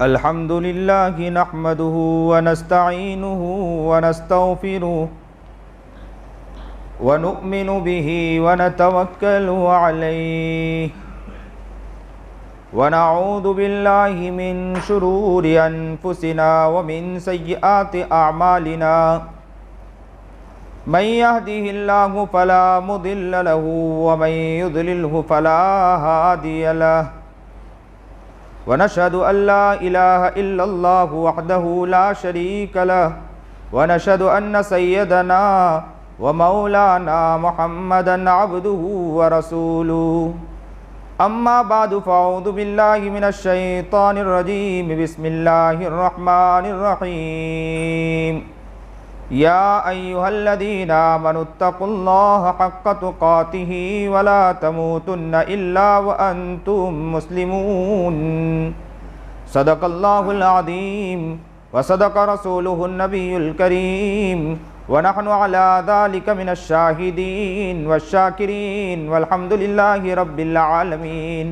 अल्हम्दुलिल्लाहि नहमदुहु व नस्तईनुहु व नस्तगफिरुहु व नु'मिनु बिही व नतवक्कलु अलैहि व नऊज़ु बिल्लाहि मिन शुरूरि अनफुसिना व मिन सय्यिआति अअमालिना मन यहदिहिल्लाहु फला मुदिल्ल लहु व मन युद्लिल्हु फला हादिय लहु व नशहदु अल्ला इलाहा इल्लल्लाहु वहदहु ला शरीका लहु व नशहदु अन्न सय्यदना व मौलाना मुहम्मदन अब्दुहु व रसूलुहु अम्मा बादु फ़अऊज़ु बिल्लाहि मिनश शैतानिर रजीम बिस्मिल्लाहिर रहमानिर रहीम या अय्युहल्लज़ीना आमनुत्तक़ुल्लाहा हक़्क़ तुक़ातिही व ला तमूतुन्न इल्ला व अंतुम मुस्लिमून सदक़ल्लाहुल अज़ीम व सदक़ रसूलुहुन नबियुल करीम व नहनु अला ज़ालिका मिनश शाहिदीन वश्शाकिरीन वल्हम्दुलिल्लाहि रब्बिल आलमीन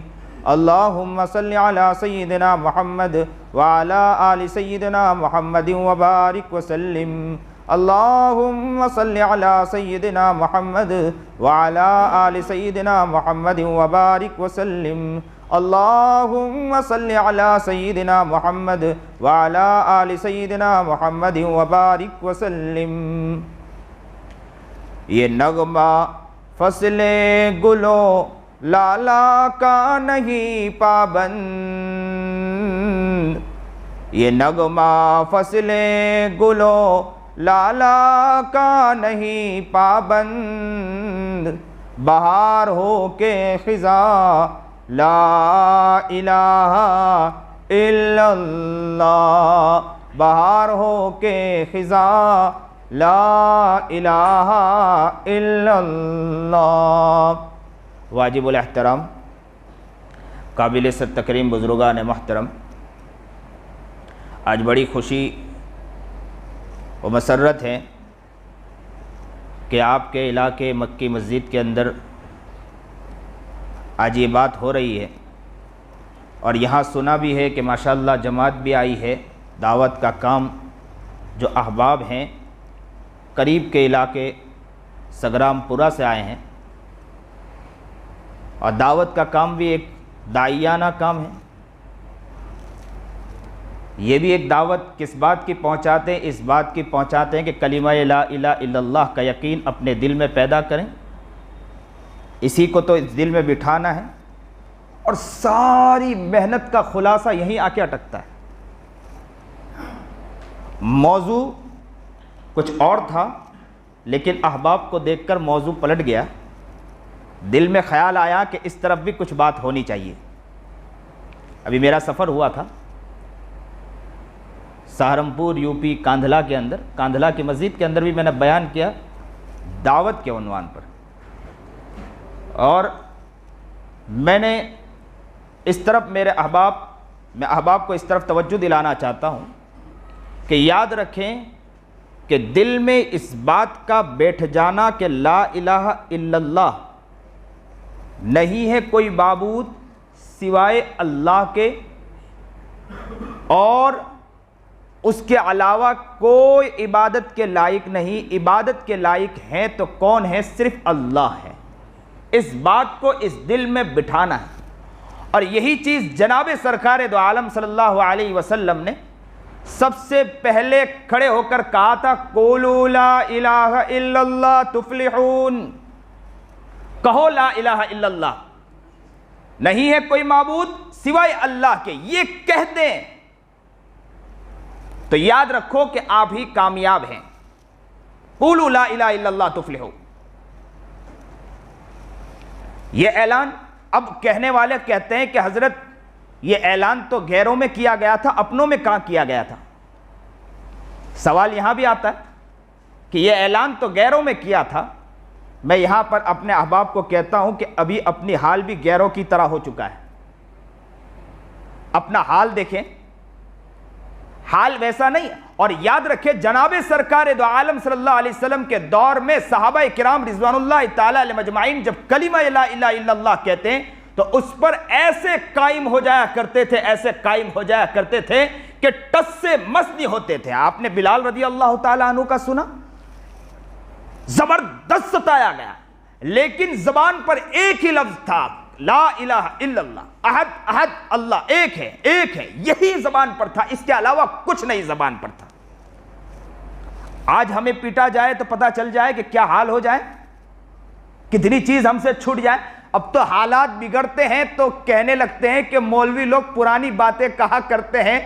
अल्लाहुम्मा सल्लि अला सय्यिदिना मुहम्मद व अला आलि सय्यिदिना मुहम्मद व बारिक व सल्लिम अल्लाहुम्मा सल्लि अला सय्यिदिना मुहम्मद व अला आलि सय्यिदिना मुहम्मद व बारिक व सल्लिम अल्लाहुम्मा सल्लि अला सय्यिदिना मुहम्मद व अला आलि सय्यिदिना मुहम्मद व बारिक व सल्लिम। ये नगमा फसले गुलो लाला का नहीं पाबंद, ये नगमा फसले गुलो लाला का नहीं पाबंद, बहार हो के खिज़ा ला इलाहा इल्लल्लाह, बहार हो के खिज़ा ला इलाहा इल्लल्लाह। वाजिबुल एहतराम काबिल इज़्ज़त तकरीम बुज़ुर्गान मोहतरम, आज बड़ी खुशी व मसर्रत है कि आपके इलाके मक्की मस्जिद के अंदर आज ये बात हो रही है और यहाँ सुना भी है कि माशाअल्लाह जमात भी आई है। दावत का काम जो अहबाब हैं करीब के इलाके सगरामपुरा से आए हैं और दावत का काम भी एक दाइयाना काम है। ये भी एक दावत किस बात की पहुँचाते हैं, इस बात की पहुँचाते हैं कि कलिमा ला इलाहा इल्लल्लाह का यकीन अपने दिल में पैदा करें, इसी को तो इस दिल में बिठाना है और सारी मेहनत का खुलासा यहीं आके अटकता है। मौजू कुछ और था लेकिन अहबाब को देखकर मौजू पलट गया, दिल में ख्याल आया कि इस तरफ भी कुछ बात होनी चाहिए। अभी मेरा सफ़र हुआ था सहारनपुर यूपी कांधला के अंदर, कांधला की मस्जिद के अंदर भी मैंने बयान किया दावत के उन्वान पर, और मैंने इस तरफ मैं अहबाब को इस तरफ तवज्जो दिलाना चाहता हूँ कि याद रखें कि दिल में इस बात का बैठ जाना कि ला इलाहा इल्लल्लाह नहीं है कोई माबूद सिवाय अल्लाह के और उसके अलावा कोई इबादत के लायक नहीं, इबादत के लायक हैं तो कौन है, सिर्फ अल्लाह है। इस बात को इस दिल में बिठाना है और यही चीज़ जनाब सरकार दो आलम सल्लल्लाहु अलैहि वसल्लम ने सबसे पहले खड़े होकर कहा था, क़ूलू ला इलाहा इल्लल्लाह तुफ़्लिहून, कहो ला इलाहा इल्लल्लाह, नहीं है कोई माबूद सिवाय अल्लाह के, ये कह दें तो याद रखो कि आप ही कामयाब हैं। क़ूलू ला इलाहा इल्लल्लाह तुफ़्लिहून, ये ऐलान अब कहने वाले कहते हैं कि हजरत ये ऐलान तो गैरों में किया गया था, अपनों में कहां किया गया था। सवाल यहां भी आता है कि ये ऐलान तो गैरों में किया था। मैं यहां पर अपने अहबाब को कहता हूं कि अभी अपनी हाल भी गैरों की तरह हो चुका है। अपना हाल देखें, हाल वैसा नहीं। और याद रखें जनाबे सरकार दो आलम सल्लल्लाहु अलैहि वसल्लम के दौर में सहाबा किराम रिज़वानुल्लाह ताला अलैहिम अजमाइन जब कलिमा ला इलाहा इल्लल्लाह कहते हैं तो उस पर ऐसे कायम हो जाया करते थे, ऐसे कायम हो जाया करते थे कि टस से मस नहीं होते थे। आपने बिलाल रजी अल्लाह ताला अन्हु का सुना, जबरदस्त सताया गया, लेकिन जबान पर एक ही लफ्ज था, ला इलाहा इल्लल्लाह, अहद अहद अल्लाह एक है, एक है, यही जबान पर था, इसके अलावा कुछ नहीं जबान पर था। आज हमें पीटा जाए तो पता चल जाए कि क्या हाल हो जाए, कितनी चीज हमसे छूट जाए। अब तो हालात बिगड़ते हैं तो कहने लगते हैं कि मौलवी लोग पुरानी बातें कहा करते हैं,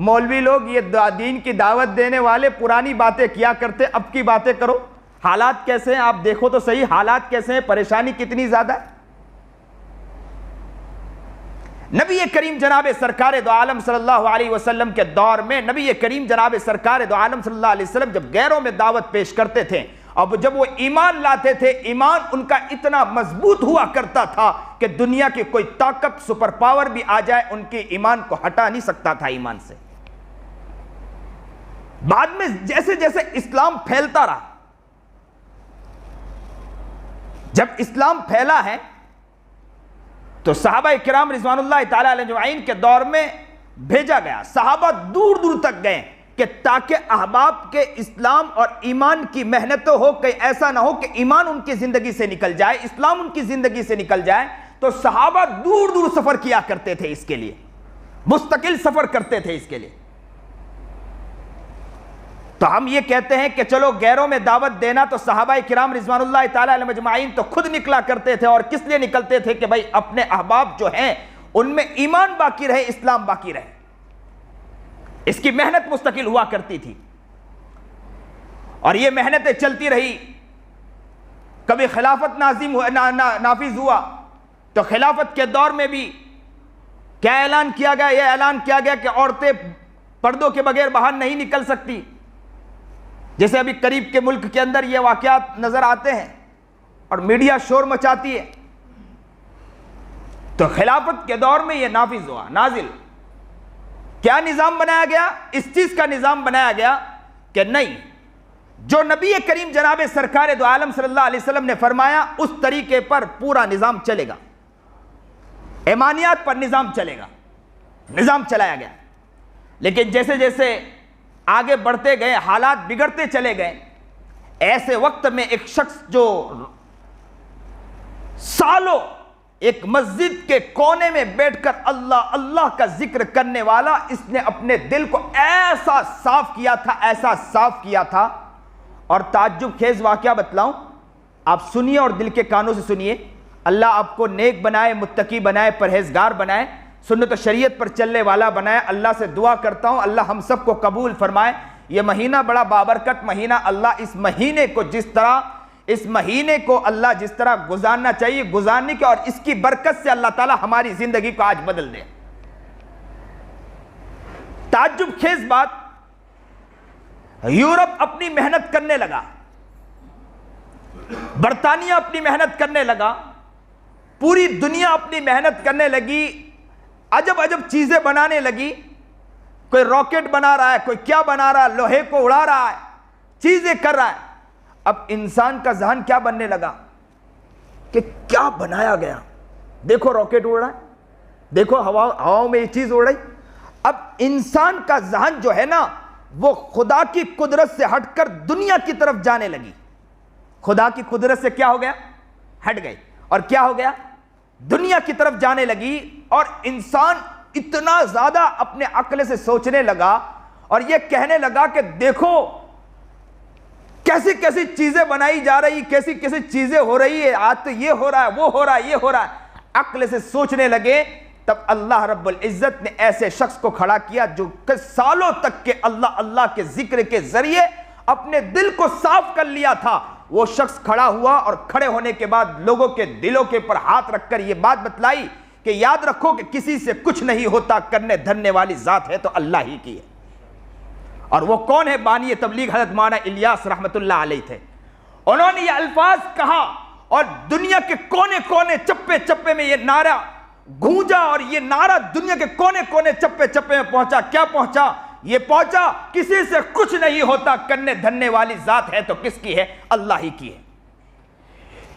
मौलवी लोग ये दीन की दावत देने वाले पुरानी बातें किया करते, अब की बातें करो। हालात कैसे हैं आप देखो तो सही, हालात कैसे हैं, परेशानी कितनी ज्यादा है। नबी करीम जनाब सरकार दो आलम सल्लल्लाहु अलैहि वसल्लम के दौर में नबी करीम जनाब सरकार दो आलम सल्लल्लाहु अलैहि वसल्लम जब गैरों में दावत पेश करते थे, अब जब वो ईमान लाते थे, ईमान उनका इतना मजबूत हुआ करता था कि दुनिया की कोई ताकत, सुपर पावर भी आ जाए, उनके ईमान को हटा नहीं सकता था ईमान से। बाद में जैसे जैसे इस्लाम फैलता रहा, जब इस्लाम फैला है तो सहाबा किराम रिज़वानुल्लाह ताला अलैहिम के दौर में भेजा गया, सहाबा दूर दूर तक गए कि ताकि अहबाब के इस्लाम और ईमान की मेहनतों हो, कहीं ऐसा ना हो कि ईमान उनकी जिंदगी से निकल जाए, इस्लाम उनकी जिंदगी से निकल जाए। तो सहाबा दूर दूर सफर किया करते थे, इसके लिए मुस्तकिल सफर करते थे इसके लिए। तो हम ये कहते हैं कि चलो गैरों में दावत देना, तो सहाबा किराम रिज़वानुल्लाह ताला अलैहिम अजमाइन तो खुद निकला करते थे, और किस लिए निकलते थे कि भाई अपने अहबाब जो हैं उनमें ईमान बाकी रहे, इस्लाम बाकी रहे। इसकी मेहनत मुस्तकिल हुआ करती थी और ये मेहनतें चलती रही। कभी खिलाफत नाफिज हुआ तो खिलाफत के दौर में भी क्या ऐलान किया गया, यह ऐलान किया गया कि औरतें पर्दों के बगैर बाहर नहीं निकल सकती। जैसे अभी करीब के मुल्क के अंदर ये वाकयात नजर आते हैं और मीडिया शोर मचाती है। तो खिलाफत के दौर में यह नाफिज हुआ, नाजिल। क्या निजाम बनाया गया? इस चीज का निजाम बनाया गया कि नहीं, जो नबी करीम जनाब सरकार दो आलम सल्लल्लाहु अलैहि वसल्लम ने फरमाया उस तरीके पर पूरा निजाम चलेगा, ईमानियात पर निजाम चलेगा, निजाम चलाया गया। लेकिन जैसे जैसे आगे बढ़ते गए, हालात बिगड़ते चले गए, ऐसे वक्त में एक शख्स जो सालों एक मस्जिद के कोने में बैठकर अल्लाह अल्लाह का जिक्र करने वाला, इसने अपने दिल को ऐसा साफ किया था, ऐसा साफ किया था। और ताज्जुब खेज वाकया बतलाऊं, आप सुनिए और दिल के कानों से सुनिए। अल्लाह आपको नेक बनाए, मुत्तकी बनाए, परहेजगार बनाए, सुन्नत और शरीयत पर चलने वाला बनाए। अल्लाह से दुआ करता हूं अल्लाह हम सबको कबूल फरमाए। यह महीना बड़ा बाबरकत महीना, अल्लाह इस महीने को जिस तरह, इस महीने को अल्लाह जिस तरह गुजारना चाहिए गुजारने के, और इसकी बरकत से अल्लाह ताला हमारी जिंदगी को आज बदल दे। ताज्जुब खेज बात, यूरोप अपनी मेहनत करने लगा, बरतानिया अपनी मेहनत करने लगा, पूरी दुनिया अपनी मेहनत करने लगी, अजब अजब चीजें बनाने लगी। कोई रॉकेट बना रहा है, कोई क्या बना रहा है, लोहे को उड़ा रहा है, चीजें कर रहा है। अब इंसान का ज़हन क्या बनने लगा कि क्या बनाया गया, देखो रॉकेट उड़ रहा है, देखो हवाओं में ये चीज उड़ रही। अब इंसान का ज़हन जो है ना, वो खुदा की कुदरत से हटकर दुनिया की तरफ जाने लगी। खुदा की कुदरत से क्या हो गया, हट गई, और क्या हो गया, दुनिया की तरफ जाने लगी। और इंसान इतना ज्यादा अपने अक्ल से सोचने लगा और यह कहने लगा कि देखो कैसी कैसी चीजें बनाई जा रही, कैसी कैसी चीजें हो रही है, आज तो ये हो रहा है, वो हो रहा है, ये हो रहा है। अक्ल से सोचने लगे, तब अल्लाह रब्बुल इज्जत ने ऐसे शख्स को खड़ा किया जो सालों तक के अल्लाह अल्लाह के जिक्र के जरिए अपने दिल को साफ कर लिया था। वो शख्स खड़ा हुआ और खड़े होने के बाद लोगों के दिलों के ऊपर हाथ रखकर यह बात बतलाई कि याद रखो कि किसी से कुछ नहीं होता, करने धरने वाली जात है तो अल्लाह ही की है। और वो कौन है? बानी तबलीग हज़रत मौलाना इलियास रहमतुल्लाह अलैह थे। उन्होंने ये अल्फाज कहा और दुनिया के कोने कोने चप्पे चप्पे में ये नारा गूंजा, और ये नारा दुनिया के कोने कोने चप्पे चप्पे में पहुंचा। क्या पहुंचा? ये पहुंचा किसी से कुछ नहीं होता, करने धरने वाली जात है तो किसकी है? अल्लाह ही की है।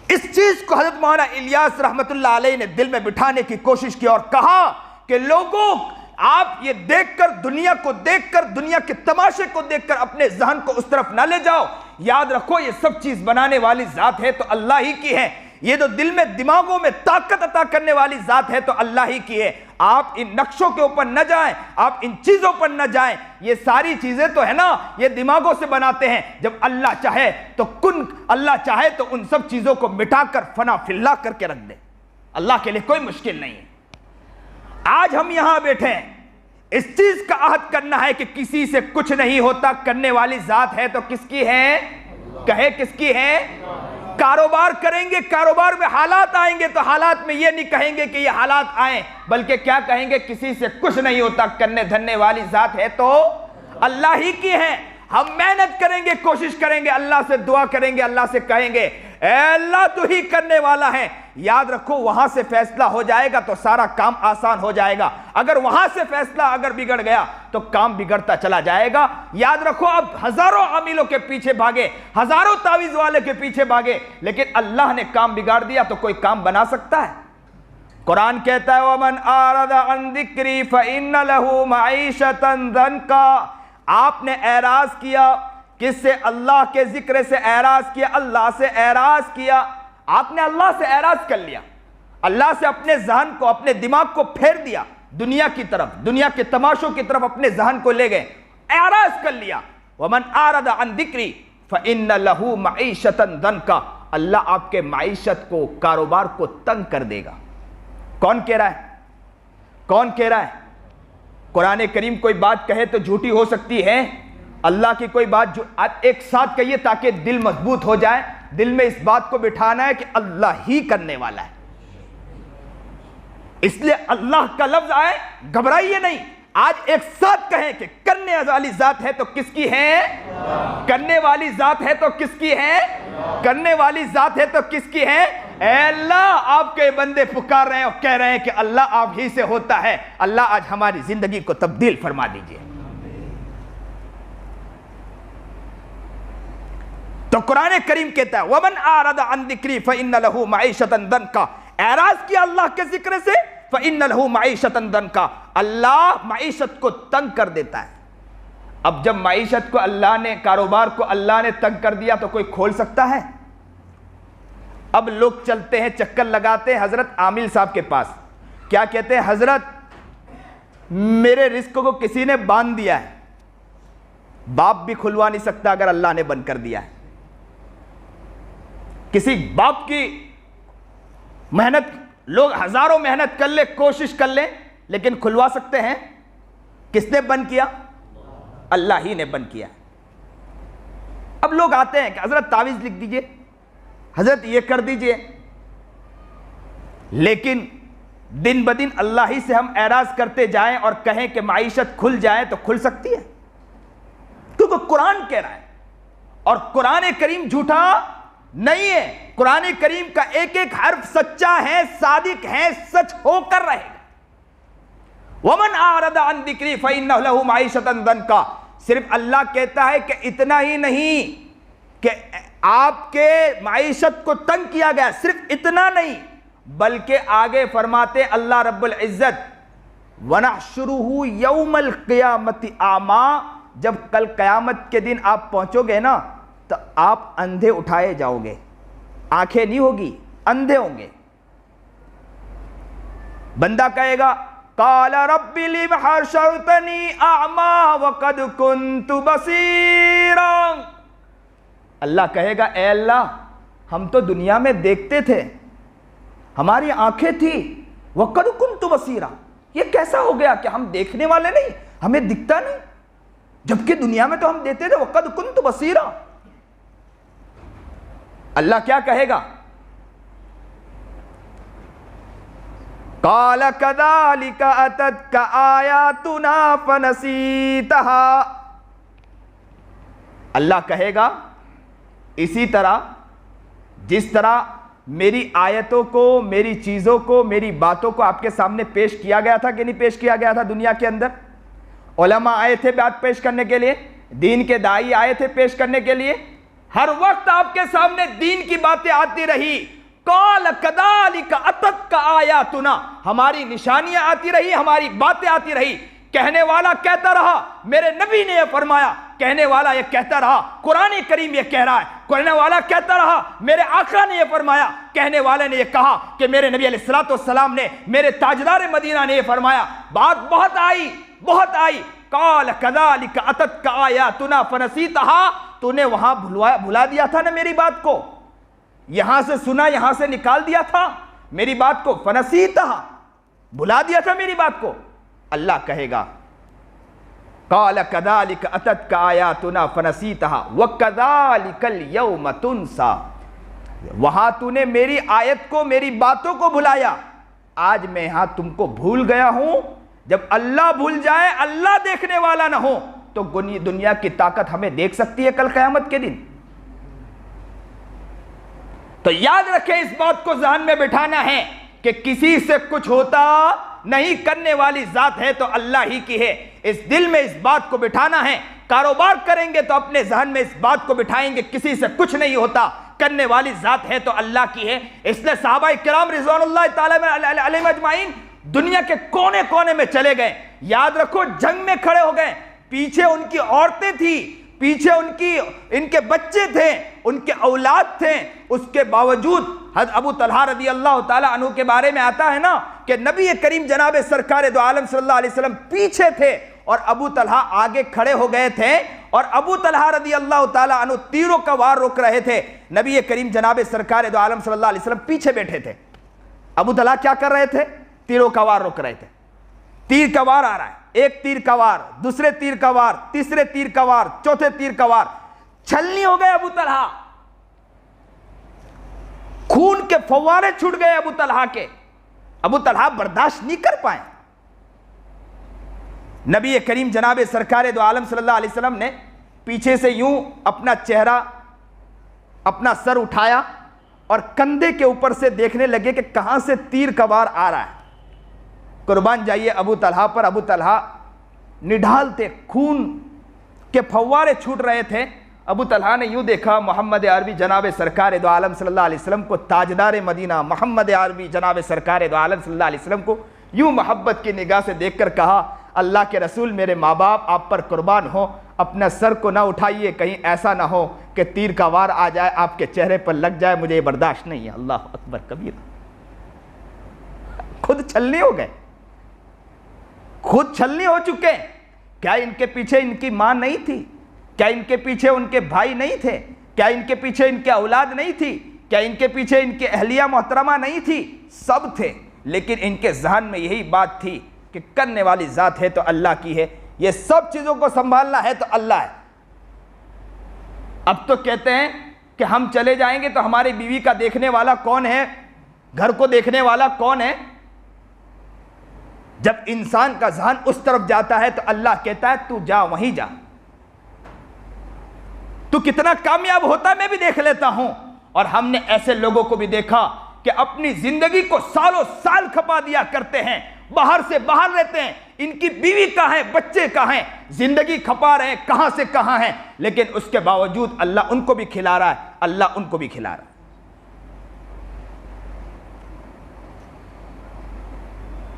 इस चीज को हजरत मौलाना इलियास रहमतुल्लाह अलैह ने दिल में बिठाने की कोशिश की और कहा कि लोगों, आप ये देखकर, दुनिया को देखकर, दुनिया के तमाशे को देखकर अपने जहन को उस तरफ ना ले जाओ। याद रखो, ये सब चीज बनाने वाली जात है तो अल्लाह ही की है। ये जो दिल में, दिमागों में ताकत अता करने वाली जात है तो अल्लाह ही की है। आप इन नक्शों के ऊपर न जाएं, आप इन चीजों पर न जाएं। ये सारी चीजें तो है ना, ये दिमागों से बनाते हैं। जब अल्लाह चाहे तो अल्लाह चाहे तो उन सब चीजों को मिटाकर फना फिल्ला करके रख दे। अल्लाह के लिए कोई मुश्किल नहीं है। आज हम यहां बैठे हैं, इस चीज का अहद करना है कि किसी से कुछ नहीं होता, करने वाली जात है तो किसकी है? कहे किसकी है? कारोबार करेंगे, कारोबार में हालात आएंगे तो हालात में ये नहीं कहेंगे कि ये हालात आए, बल्कि क्या कहेंगे? किसी से कुछ नहीं होता, करने धरने वाली जात है तो अल्लाह ही की है। हम मेहनत करेंगे, कोशिश करेंगे, अल्लाह से दुआ करेंगे, अल्लाह से कहेंगे ऐ अल्लाह तू ही करने वाला है। याद रखो, वहां से फैसला हो जाएगा तो सारा काम आसान हो जाएगा। अगर वहां से फैसला अगर बिगड़ गया तो काम बिगड़ता चला जाएगा। याद रखो, अब हजारों अमीलों के पीछे भागे, हजारों तावीज वाले के पीछे भागे, लेकिन अल्लाह ने काम बिगाड़ दिया तो कोई काम बना सकता है? कुरान कहता है वमन आरदा अन जिक्री फइन्न लहू मईशतन दनका। आपने एराज किया, किससे? अल्लाह के जिक्र से एराज किया, अल्लाह से एराज किया। आपने अल्लाह से एराज कर लिया, अल्लाह से अपने जहन को, अपने दिमाग को फेर दिया दुनिया की तरफ, दुनिया के तमाशों की तरफ अपने जहन को ले गए, एराज कर लिया। वमन आरदा अन जिक्री फइन्न लहू मईशतन दनका। अल्लाह आपके मईशत को, कारोबार को तंग कर देगा। कौन कह रहा है? कौन कह रहा है? कुरान करीम कोई बात कहे तो झूठी हो सकती है, अल्लाह की कोई बात आप एक साथ कहिए ताकि दिल मजबूत हो जाए। दिल में इस बात को बिठाना है कि अल्लाह ही करने वाला है, इसलिए अल्लाह का लफ्ज आए, घबराइए नहीं। आज एक साथ कहें कि करने वाली जात है तो किसकी है? करने वाली जात है तो किसकी है? करने वाली जात है तो किसकी है? अल्लाह, आपके बंदे पुकार रहे हैं और कह रहे हैं कि अल्लाह आप ही से होता है। अल्लाह आज हमारी जिंदगी को तब्दील फरमा दीजिए। तो कुरान करीम कहता है वमन आरदा अन जिक्री फइन्न लहू मईशतन दनका। एराज किया अल्लाह के जिक्र से, फइन्न लहू मईशतन दनका। अल्लाह मईशत को तंग कर देता है। अब जब मईशत को अल्लाह ने, कारोबार को अल्लाह ने तंग कर दिया तो कोई खोल सकता है? अब लोग चलते हैं, चक्कर लगाते हैं हजरत आमिल साहब के पास, क्या कहते हैं? हजरत मेरे रिस्क को किसी ने बांध दिया है। बाप भी खुलवा नहीं सकता अगर अल्लाह ने बंद कर दिया है। किसी बाप की मेहनत, लोग हजारों मेहनत कर ले, कोशिश कर ले, लेकिन खुलवा सकते हैं? किसने बंद किया? अल्लाह ही ने बंद किया। अब लोग आते हैं कि हजरत तावीज लिख दीजिए, हजरत ये कर दीजिए, लेकिन दिन ब दिन अल्लाह ही से हम एराज करते जाएं और कहें कि माईशत खुल जाए तो खुल सकती है? क्योंकि कुरान कह रहा है और कुरान करीम झूठा नहीं है। कुरान करीम का एक एक हर्फ सच्चा है, सादिक है, सच होकर रहेगा। वमन आरदा अन जिक्री फइन्न लहू मईशतन दनका। सिर्फ अल्लाह कहता है कि इतना ही नहीं कि आपके मईशत को तंग किया गया, सिर्फ इतना नहीं, बल्कि आगे फरमाते अल्लाह रब्बुल इज्जत वनहशुरुहु यौमल क़ियामति आमा। जब कल क़यामत के दिन आप पहुंचोगे ना तो आप अंधे उठाए जाओगे, आंखें नहीं होगी, अंधे होंगे। बंदा कहेगा काला रब्बी लिम हशरतनी आमा वक़द कुन्तु बसीरा। अल्लाह कहेगा ए अल्लाह, हम तो दुनिया में देखते थे, हमारी आंखें थी, वक़द कुन्तु बसीरा। ये कैसा हो गया कि हम देखने वाले नहीं, हमें दिखता नहीं, जबकि दुनिया में तो हम देखते थे, वक़द कुन्तु बसीरा। अल्लाह क्या कहेगा? काला कदालिका अततका आयातुना फनसीतहा। अल्लाह कहेगा इसी तरह, जिस तरह मेरी आयतों को, मेरी चीजों को, मेरी बातों को आपके सामने पेश किया गया था कि नहीं पेश किया गया था? दुनिया के अंदर उलमा आए थे बात पेश करने के लिए, दीन के दाई आए थे पेश करने के लिए, हर वक्त आपके सामने दीन की बातें आती रही, काल कदालिका अतत्का आयातुना, हमारी निशानियां आती रही, हमारी बातें आती रही। कहने वाला कहता रहा मेरे नबी ने यह फरमाया, कहने वाला यह कहता रहा कुरान करीम यह कह रहा है, कहने वाला कहता रहा मेरे आका ने यह फरमाया, कहने वाले ने यह कहा कि मेरे नबी अलैहिस्सलातु वस्सलाम ने, मेरे ताजदार मदीना ने यह फरमाया। बात बहुत आई, बहुत आई। काल कदालिका अतत्का आयातुना फनसीतहा, तूने वहां भुला दिया था ना मेरी बात को, यहां से सुना यहां से निकाल दिया था मेरी बात को, फनसीतहा, भुला दिया था मेरी बात को। अल्लाह कहेगा काल कदालिका अतत्का आयातुना फनसीतहा व कदालिकल यौम तुनसा, वहां तूने मेरी आयत को, मेरी बातों को भुलाया, आज मैं यहां तुमको भूल गया हूं। जब अल्लाह भूल जाए, अल्लाह देखने वाला ना हो, तो दुनिया की ताकत हमें देख सकती है कल क़यामत के दिन। तो याद रखें, इस बात को ज़हन में बिठाना है कि किसी से कुछ होता नहीं, करने वाली जात है तो अल्लाह ही की है। इस दिल में इस बात को बिठाना है। कारोबार करेंगे तो अपने ज़हन में इस बात को बिठाएंगे किसी से कुछ नहीं होता, करने वाली जात है तो अल्लाह की है। इसलिए सहाबा किराम रिज़वानुल्लाह ताला अलैहिम अजमाइन दुनिया के कोने कोने में चले गए। याद रखो, जंग में खड़े हो गए, पीछे उनकी औरतें थी, पीछे इनके बच्चे थे, उनके औलाद थे, उसके बावजूद हज़रत अबू तलहा रज़ी अल्लाह ताला अन्हु के बारे में आता है ना कि नबी करीम जनाब सरकार दो आलम सल्लल्लाहु अलैहि वसल्लम पीछे थे और अबू तलहा आगे खड़े हो गए थे, और अबू तलहा रज़ी अल्लाह ताला अन्हु तीरों का वार रोक रहे थे। नबी करीम जनाब सरकार दो आलम सल्लल्लाहु अलैहि वसल्लम पीछे बैठे थे। अबू तलहा क्या कर रहे थे? तीरों का वार रोक रहे थे। तीर का वार आ रहा है, एक तीर का वार, दूसरे तीर का वार, तीसरे तीर का वार, चौथे तीर का वार, छलनी हो गए अबू तलहा, खून के फव्वारे छूट गए अबू तलहा के। अबू तलहा बर्दाश्त नहीं कर पाए। नबी करीम जनाब सरकार दो आलम सल्लल्लाहु अलैहि वसल्लम ने पीछे से यूं अपना चेहरा, अपना सर उठाया और कंधे के ऊपर से देखने लगे कि कहां से तीर का वार आ रहा है। कुर्बान जाइए अबू तलहा पर। अबू तलहा निढाल थे, खून के फव्वारे छूट रहे थे। अबू तलहा ने यूं देखा मोहम्मद अरबी जनाब सरकार दो आलम सल्लल्लाहु अलैहि वसल्लम को, ताजदार मदीना मोहम्मद अरबी जनाब सरकार दो आलम सल्लल्लाहु अलैहि वसल्लम को यूं मोहब्बत की निगाह से देखकर कहा, अल्लाह के रसूल, मेरे माँ बाप आप पर कुर्बान हो, अपना सर को ना उठाइए, कहीं ऐसा ना हो कि तीर का वार आ जाए, आपके चेहरे पर लग जाए, मुझे बर्दाश्त नहीं है। अल्लाह अकबर कबीर। खुद छलनी हो गए, खुद छलनी हो चुके। क्या इनके पीछे इनकी मां नहीं थी? क्या इनके पीछे उनके भाई नहीं थे? क्या इनके पीछे इनके औलाद नहीं थी? क्या इनके पीछे इनके अहलिया मोहतरमा नहीं थी? सब थे, लेकिन इनके जहन में यही बात थी कि करने वाली जात है तो अल्लाह की है, ये सब चीजों को संभालना है तो अल्लाह है। अब तो कहते हैं कि हम चले जाएंगे तो हमारी बीवी का देखने वाला कौन है, घर को देखने वाला कौन है। जब इंसान का ज़हन उस तरफ जाता है तो अल्लाह कहता है तू जा, वहीं जा, तू कितना कामयाब होता मैं भी देख लेता हूं। और हमने ऐसे लोगों को भी देखा कि अपनी जिंदगी को सालों साल खपा दिया करते हैं, बाहर से बाहर रहते हैं, इनकी बीवी कहां है, बच्चे कहां हैं, जिंदगी खपा रहे हैं, कहां से कहां हैं, लेकिन उसके बावजूद अल्लाह उनको भी खिला रहा है, अल्लाह उनको भी खिला रहा है।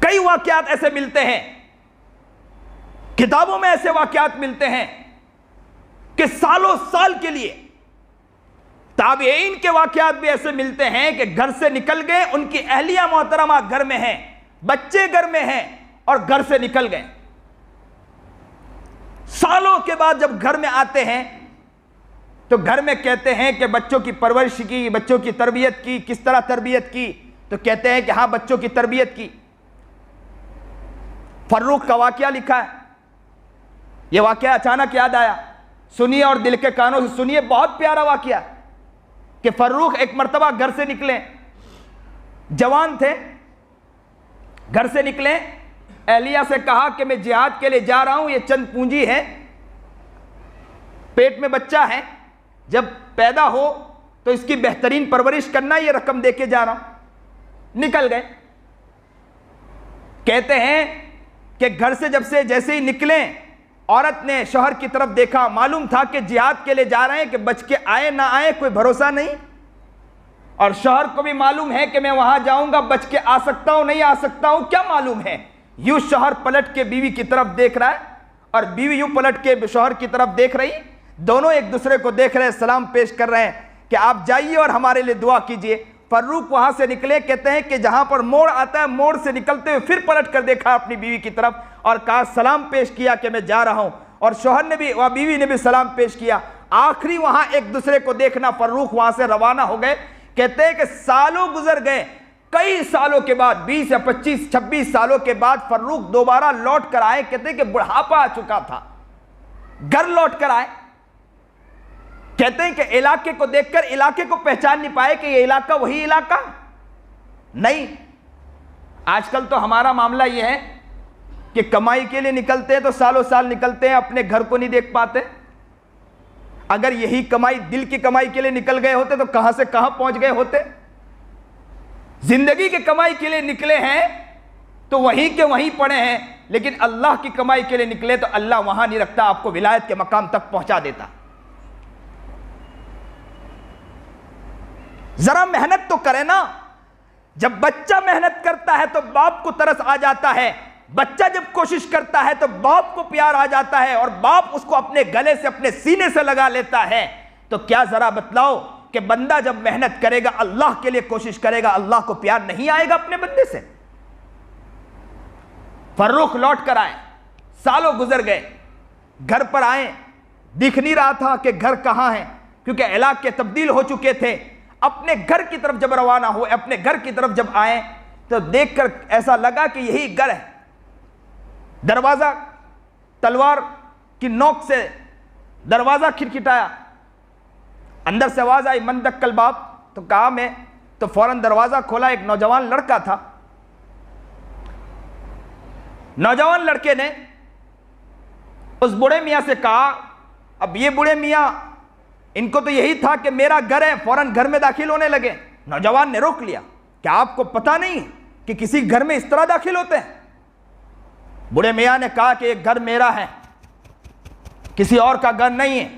कई वाकयात ऐसे मिलते हैं, किताबों में ऐसे वाकयात मिलते हैं कि सालों साल के लिए। ताबईन के वाकयात भी ऐसे मिलते हैं कि घर से निकल गए, उनकी अहलिया मोहतरमा घर में है, बच्चे घर में हैं और घर से निकल गए। सालों के बाद जब घर में आते हैं तो घर में कहते हैं कि बच्चों की परवरिश की, बच्चों की तरबियत की, किस तरह तरबियत की, तो कहते हैं कि हाँ बच्चों की तरबियत की। फर्रुख का वाकया लिखा है, यह वाकया अचानक याद आया, सुनिए और दिल के कानों से सुनिए, बहुत प्यारा वाकया कि फर्रुख एक मर्तबा घर से निकले, जवान थे, घर से निकले, एहलिया से कहा कि मैं जिहाद के लिए जा रहा हूं, ये चंद पूंजी है, पेट में बच्चा है, जब पैदा हो तो इसकी बेहतरीन परवरिश करना, ये रकम देके जा रहा हूं। निकल गए। कहते हैं कि घर से जैसे ही निकले, औरत ने शौहर की तरफ देखा, मालूम था कि जिहाद के लिए जा रहे हैं, कि बच के आए ना आए कोई भरोसा नहीं। और शौहर को भी मालूम है कि मैं वहां जाऊंगा, बच के आ सकता हूं नहीं आ सकता हूं, क्या मालूम है। यूं शौहर पलट के बीवी की तरफ देख रहा है और बीवी यूं पलट के शौहर की तरफ देख रही, दोनों एक दूसरे को देख रहे हैं, सलाम पेश कर रहे हैं कि आप जाइए और हमारे लिए दुआ कीजिए। फर्रुख वहां से निकले, कहते हैं कि जहां पर मोड़ आता है, मोड़ से निकलते हुए फिर पलट कर देखा अपनी बीवी की तरफ और कहा, सलाम पेश किया कि मैं जा रहा हूं, और शौहर ने भी व बीवी ने भी सलाम पेश किया। आखिरी वहां एक दूसरे को देखना, फर्रुख वहां से रवाना हो गए। कहते हैं कि सालों गुजर गए, कई सालों के बाद 20 या 25 26 सालों के बाद फर्रुख दोबारा लौट कर आए। कहते हैं कि बुढ़ापा आ चुका था, घर लौट कर आए। कहते हैं कि इलाके को देखकर इलाके को पहचान नहीं पाए कि ये इलाका वही इलाका नहीं। आजकल तो हमारा मामला यह है कि कमाई के लिए निकलते हैं तो सालों साल निकलते हैं, अपने घर को नहीं देख पाते। अगर यही कमाई दिल की कमाई के लिए निकल गए होते तो कहां से कहां पहुंच गए होते। जिंदगी की कमाई के लिए निकले हैं तो वहीं के वहीं पड़े हैं, लेकिन अल्लाह की कमाई के लिए निकले तो अल्लाह वहां नहीं रखता, आपको विलायत के मकाम तक पहुंचा देता। जरा मेहनत तो करे ना। जब बच्चा मेहनत करता है तो बाप को तरस आ जाता है, बच्चा जब कोशिश करता है तो बाप को प्यार आ जाता है और बाप उसको अपने गले से अपने सीने से लगा लेता है। तो क्या जरा बतलाओ कि बंदा जब मेहनत करेगा, अल्लाह के लिए कोशिश करेगा, अल्लाह को प्यार नहीं आएगा अपने बंदे से। फर्रुख लौट कर आए, सालों गुजर गए, घर पर आए, दिख नहीं रहा था कि घर कहां है, क्योंकि इलाके तब्दील हो चुके थे। अपने घर की तरफ जब रवाना हुए, अपने घर की तरफ जब आए तो देखकर ऐसा लगा कि यही घर है। दरवाजा तलवार की नोक से दरवाजा खिटखिटाया, अंदर से आवाज आई, मन दक्कल बाप। तो कहा मैं, तो फौरन दरवाजा खोला, एक नौजवान लड़का था। नौजवान लड़के ने उस बूढ़े मियां से कहा, अब ये बूढ़े मियां, इनको तो यही था कि मेरा घर है, फौरन घर में दाखिल होने लगे। नौजवान ने रोक लिया, क्या आपको पता नहीं कि किसी घर में इस तरह दाखिल होते हैं? बूढ़े मियां ने कहा कि एक घर मेरा है, किसी और का घर नहीं है।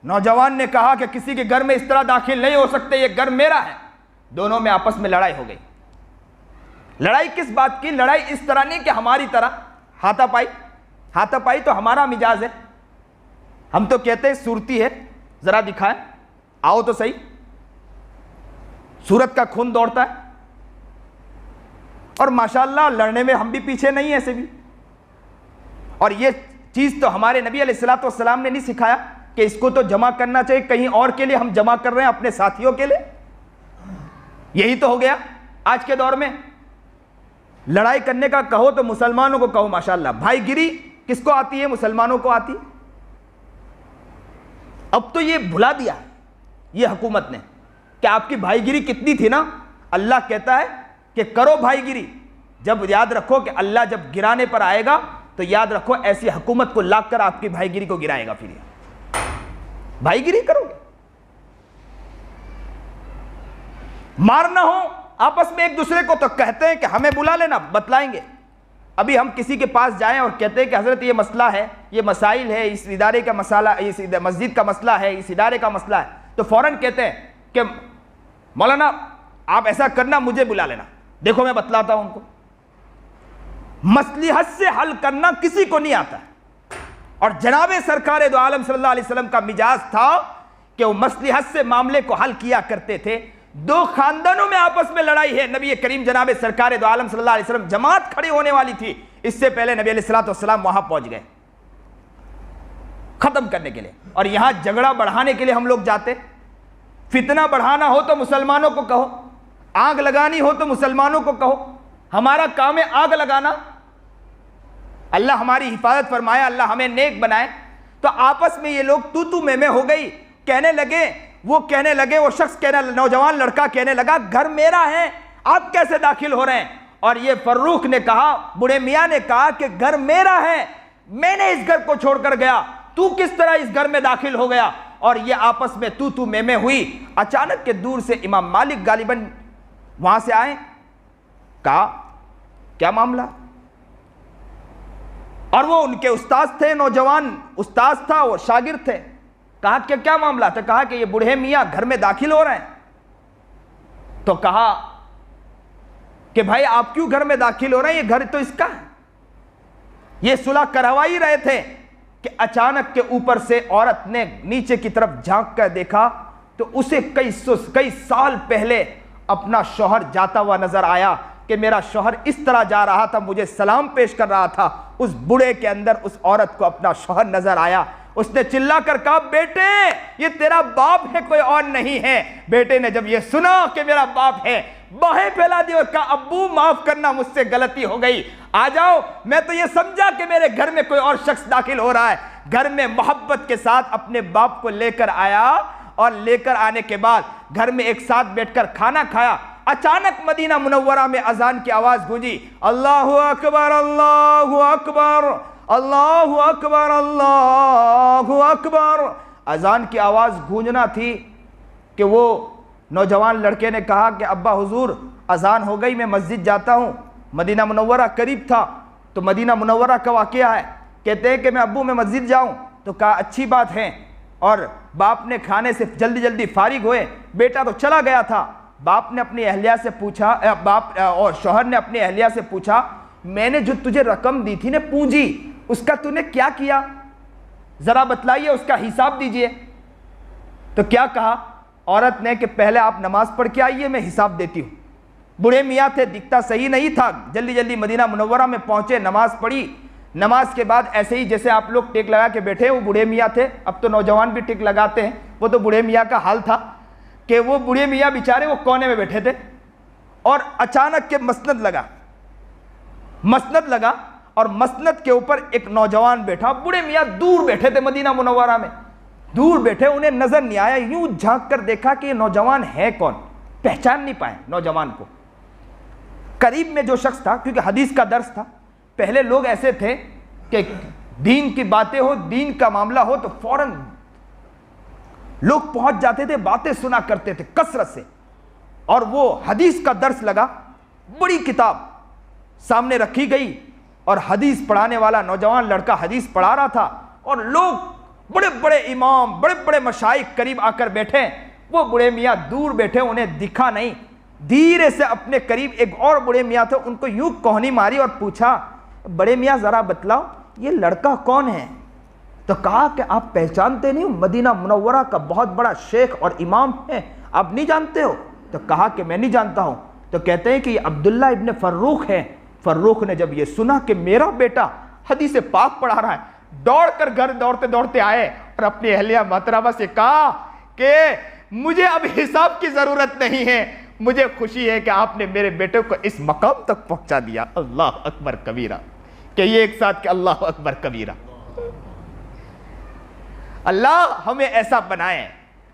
नौजवान ने कहा कि किसी के घर में इस तरह दाखिल नहीं हो सकते, ये घर मेरा है। दोनों में आपस में लड़ाई हो गई। लड़ाई किस बात की? लड़ाई इस तरह नहीं कि हमारी तरह हाथापाई। हाथापाई तो हमारा मिजाज है, हम तो कहते हैं सूरती है, जरा दिखाएं, आओ तो सही। सूरत का खून दौड़ता है और माशाअल्लाह लड़ने में हम भी पीछे नहीं है ऐसे भी। और ये चीज तो हमारे नबी अलैहिस्सलाम ने नहीं सिखाया कि इसको तो जमा करना चाहिए कहीं और के लिए, हम जमा कर रहे हैं अपने साथियों के लिए। यही तो हो गया आज के दौर में। लड़ाई करने का कहो तो मुसलमानों को कहो, माशाअल्लाह भाईगिरी किसको आती है? मुसलमानों को आती है। अब तो ये भुला दिया ये हुकूमत ने कि आपकी भाईगिरी कितनी थी ना। अल्लाह कहता है कि करो भाईगिरी, जब याद रखो कि अल्लाह जब गिराने पर आएगा तो याद रखो ऐसी हुकूमत को लाकर कर आपकी भाईगिरी को गिराएगा। फिर भाईगिरी करोगे, मारना हो आपस में एक दूसरे को तो कहते हैं कि हमें बुला लेना, बतलाएंगे। अभी हम किसी के पास जाएं और कहते हैं कि हजरत ये मसला है, ये मसाइल है, इस इदारे का मसला, इस मस्जिद का मसला है, इस इदारे का मसला है, तो फौरन कहते हैं कि मौलाना आप ऐसा करना, मुझे बुला लेना, देखो मैं बतलाता हूं उनको। मसलिहत से हल करना किसी को नहीं आता। और जनाबे सरकार दो आलम सल्लल्लाहु अलैहि वसल्लम का मिजाज था कि वो मसलिहत से मामले को हल किया करते थे। दो खानदानों में आपस में लड़ाई है, नबी करीम जनाबे सरकार दो आलम सल्लल्लाहु अलैहि वसल्लम, जमात खड़ी होने वाली थी, इससे पहले नबी अलैहिस्सलाम वहां पहुंच गए खत्म करने के लिए। और यहां झगड़ा बढ़ाने के लिए हम लोग जाते। फितना बढ़ाना हो तो मुसलमानों को कहो, आग लगानी हो तो मुसलमानों को कहो। हमारा काम है आग लगाना। अल्लाह हमारी हिफाजत फरमाए, अल्लाह हमें नेक बनाए। तो आपस में ये लोग तू मैं हो गई, कहने लगे, वो शख्स कहने, नौजवान लड़का कहने लगा, घर मेरा है, आप कैसे दाखिल हो रहे हैं? और ये फर्रुख ने कहा, बूढ़े मियां ने कहा कि घर मेरा है, मैंने इस घर को छोड़कर गया, तू किस तरह इस घर में दाखिल हो गया? और ये आपस में तू मैं हुई। अचानक के दूर से इमाम मालिक गालिबन वहां से आए, कहा क्या मामला? और वो उनके उस्ताद थे, नौजवान उस्ताद था, वो शागिर्द थे। कहा कि क्या मामला था? कहा कि ये बूढ़े मियां घर में दाखिल हो रहे हैं। तो कहा कि भाई आप क्यों घर में दाखिल हो रहे हैं, ये घर तो इसका है। ये सुलह करवा ही रहे थे कि अचानक के ऊपर से औरत ने नीचे की तरफ झांक कर देखा तो उसे कई साल पहले अपना शौहर जाता हुआ नजर आया कि मेरा शौहर इस तरह जा रहा था, मुझे सलाम पेश कर रहा था। उस बूढ़े के अंदर उस औरत को अपना शौहर नजर आया। उसने चिल्ला कर कहा, बेटे ये तेरा बाप है, कोई और नहीं है। बेटे ने जब ये सुना कि मेरा बाप है, बाहें फैला दी और कहा, अब्बू माफ करना, मुझसे गलती हो गई, आ जाओ। मैं तो ये समझा कि मेरे घर में कोई और शख्स दाखिल हो रहा है। घर में मोहब्बत के साथ अपने बाप को लेकर आया और लेकर आने के बाद घर में एक साथ बैठकर खाना खाया। अचानक मदीना मुनव्वरा में अजान की आवाज गूंजी, अल्लाहु अकबर अल्लाहु अकबर अल्लाहु अकबर अल्लाहु अकबर। अजान की आवाज गूंजना थी कि वो नौजवान लड़के ने कहा कि अब्बा हुजूर अजान हो गई, मैं मस्जिद जाता हूँ। मदीना मुनव्वरा करीब था तो मदीना मुनव्वरा का वाक़या है। कहते हैं कि मैं अब्बू मैं मस्जिद जाऊँ, तो कहा अच्छी बात है। और बाप ने खाने से जल्दी जल्दी फारिग हुए, बेटा तो चला गया था। बाप ने अपनी अहलिया से पूछा, और शौहर ने अपनी अहलिया से पूछा, मैंने जो तुझे रकम दी थी ना पूंजी, उसका तूने क्या किया, जरा बतलाइए, उसका हिसाब दीजिए। तो क्या कहा औरत ने कि पहले आप नमाज पढ़ के आइए, मैं हिसाब देती हूँ। बूढ़े मियाँ थे, दिखता सही नहीं था, जल्दी जल्दी मदीना मुनव्वरा में पहुंचे, नमाज पढ़ी। नमाज के बाद ऐसे ही जैसे आप लोग टेक लगा के बैठे, वो बूढ़े मियाँ थे। अब तो नौजवान भी टेक लगाते हैं, वो तो बूढ़े मियाँ का हाल था कि वो बूढ़े मियाँ बेचारे वो कोने में बैठे थे और अचानक के मसनद लगा और मसनद के ऊपर एक नौजवान बैठा। बूढ़े मियाँ दूर बैठे थे, मदीना मुनव्वरा में दूर बैठे, उन्हें नजर नहीं आया। यूं झांक कर देखा कि ये नौजवान है कौन, पहचान नहीं पाए नौजवान को। करीब में जो शख्स था, क्योंकि हदीस का दर्स था, पहले लोग ऐसे थे कि दीन की बातें हो, दीन का मामला हो तो फौरन लोग पहुंच जाते थे, बातें सुना करते थे कसरत से। और वो हदीस का दर्स लगा, बड़ी किताब सामने रखी गई और हदीस पढ़ाने वाला नौजवान लड़का हदीस पढ़ा रहा था और लोग बड़े बड़े इमाम, बड़े बड़े मशाइख करीब आकर बैठे। वो बूढ़े मियाँ दूर बैठे, उन्हें दिखा नहीं। धीरे से अपने करीब एक और बूढ़े मियाँ थे, उनको यूं कोहनी मारी और पूछा, बड़े मियाँ जरा बतलाओ ये लड़का कौन है। तो कहा कि आप पहचानते नहीं हो, मदीना मुनव्वरा का बहुत बड़ा शेख और इमाम है, आप नहीं जानते हो। तो कहा कि मैं नहीं जानता हूं। तो कहते हैं कि ये अब्दुल्ला इब्न फर्रुख है। फर्रुख ने जब ये सुना कि मेरा बेटा हदीस पाक पढ़ा रहा है, दौड़कर घर दौड़ते दौड़ते आए और अपनी अहलिया मोहतरमा से कहा कि मुझे अब हिसाब की जरूरत नहीं है, मुझे खुशी है कि आपने मेरे बेटे को इस मकाम तक पहुंचा दिया। अल्लाह अकबर कबीरा, कि ये एक साथ के अल्लाह अकबर कबीरा। अल्लाह हमें ऐसा बनाए,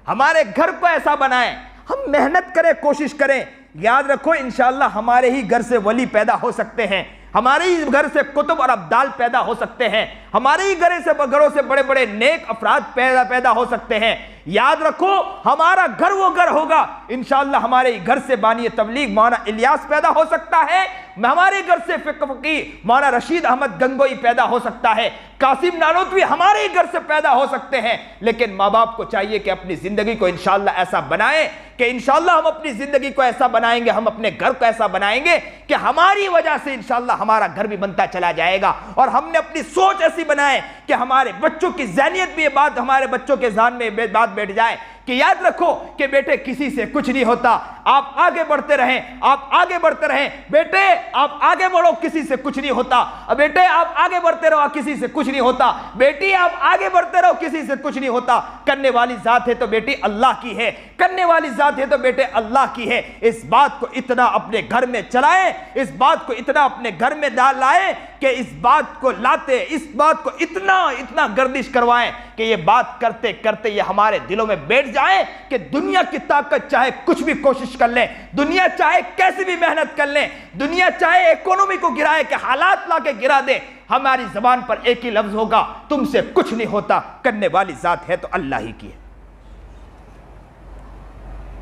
हमारे घर को ऐसा बनाए, हम मेहनत करें, कोशिश करें। याद रखो इंशाअल्लाह हमारे ही घर से वली पैदा हो सकते हैं, हमारे ही घर से कुतुब और अब्दाल पैदा हो सकते हैं, हमारे ही घरों से बड़े बड़े नेक अफराद पैदा हो सकते हैं। याद रखो हमारा घर वो घर होगा इंशाअल्लाह, हमारे घर से बानी तबलीग मौलाना इलियास पैदा हो सकता है, हमारे घर से फिक़ी मौलाना रशीद अहमद गंगोई पैदा हो सकता है, कासिम नानोतवी हमारे ही घर से पैदा हो सकते हैं। लेकिन माँ बाप को चाहिए कि अपनी जिंदगी को इंशाअल्लाह ऐसा बनाएं कि इंशाअल्लाह हम अपनी जिंदगी को ऐसा बनाएंगे, हम अपने घर को ऐसा बनाएंगे कि हमारी वजह से इंशाअल्लाह हमारा घर भी बनता चला जाएगा। और हमने अपनी सोच ऐसी बनाए कि हमारे बच्चों की ज़हनियत भी ये बात हमारे बच्चों के ज़हन में बात बैठ जाए कि याद रखो कि बेटे किसी से कुछ नहीं होता, आप आगे बढ़ते रहें, आप आगे बढ़ते रहें। बेटे आप आगे बढ़ो, किसी से कुछ नहीं होता। बेटे आप आगे बढ़ते रहो, किसी से कुछ नहीं होता। बेटी आप आगे बढ़ते रहो, किसी से कुछ नहीं होता। करने वाली जात है तो बेटी अल्लाह की है, करने वाली जात है तो बेटे अल्लाह की है। इस बात को इतना अपने घर में चलाएं, इस बात को इतना अपने घर में डाल लाएं कि इस बात को लाते, इस बात को इतना गर्दिश करवाएं कि ये बात करते करते ये हमारे दिलों में बैठ जाए कि दुनिया की ताकत चाहे कुछ भी कोशिश कर लें, दुनिया चाहे कैसी भी मेहनत कर लें, दुनिया चाहे इकोनॉमी को गिराए कि हालात ला के गिरा दे, हमारी जबान पर एक ही लफ्ज होगा, तुमसे कुछ नहीं होता। करने वाली जात है तो अल्लाह ही की है।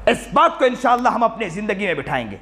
इस बात को इंशाअल्लाह हम अपनी जिंदगी में बिठाएंगे,